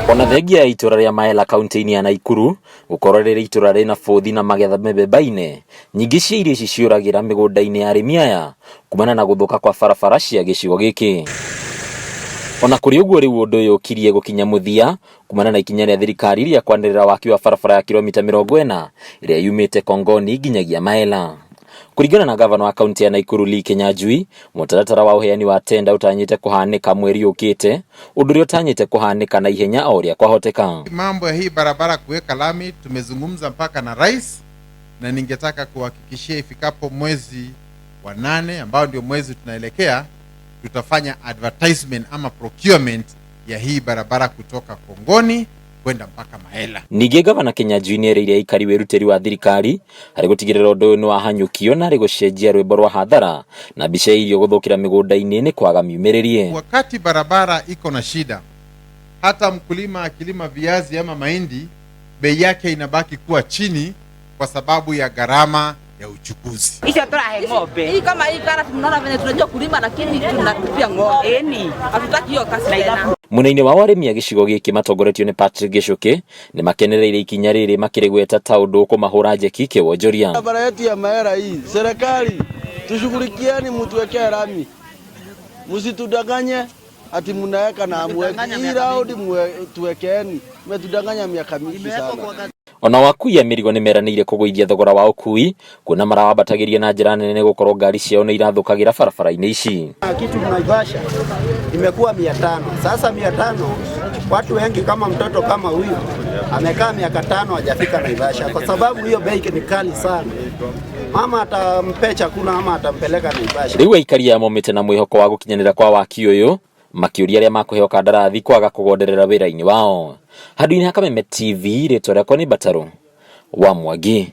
Ona thengia ya itura ria Maella kaunti-ini ya Naikuru gukorwo riri itura rina bothi na magetha mebemba-ini, nyingi cia irio ici ciuragira migunda-ini ya Arimi aya kumana na guthuka kwa barabara cia gicigo giki. Ona kuri uguo riu undu uyu ukirie gukinya muthia kumana na ikinya ria thirikari ria kwanirira waki wa barabara ya kilomita 40 iria yumite Kongoni nginyagia Maella. Kuringana na gavana wa kaunti ya Naikuru Ikinya, mutaratara wa uheani wa tenda utanyite kuhanika mweri ukite, undu ria utanyite kuhanika na ihenya o ria kwahoteka. Mambo ya hii barabara kuweka lami tumezungumza mpaka na rais, na ningetaka kuhakikishia ifikapo mwezi wa 8 ambao ndio mwezi tunaelekea, tutafanya advertisement ama procurement ya hii barabara kutoka Kongoni kwenda mpaka Maella. Ningi gavana Ikinya nierire Aikari weruteri wa thirikari hari gutigirira undu uyu ni wahanyukio na hari gucenjia rwimbo rwa hathara na bica irio guthukira migunda-ini ni kwaga miumiririe. Wakati barabara iko na shida, hata mkulima akilima viazi ama mahindi, bei yake inabaki kuwa chini kwa sababu ya gharama ya uchukuzi. Hicho torahe ng'ombe. Hii kama hii kana tunaona vile tunajua kulima lakini tunatupia ng'ombe. Eni, hatutaki hiyo kazi tena. Munaini wa Arimi gicigo giki matongoretio ni Patrick Gicuki nimakenereire ikinya riri makirigweta ta undu kumahura njeki kiwonjoria. Barabara yetu ya Maella hii, serikali tushughulikieni, mtuwekee lami. Msitudanganye ati mnaweka na mweki. Hii round tuwekeeni. Mmetudanganya miaka mingi sana. Ona wakui ya mirigo ni meranire kuguithia thogora wa ukui kuna marawambatagiria na njira nene gukorwo ngari ciao ni irathukagira barabara-ini ici. Kitu Naivasha imekuwa 500. Sasa 500 watu wengi kama mtoto kama huyu amekaa miaka 5 hajafika Naivasha kwa sababu hiyo bei ni kali sana. Mama atampe chakula ama atampeleka Naivasha. Riu Aikari ya momite na mwihoko wa gukinyanira kwa waki uyu makiuria ria makuheo kandarathi kwaga kugonderera wira-ini wao. Handu-ini ha Kameme TV ritwa riakwa ni Bataro wa Mwangi.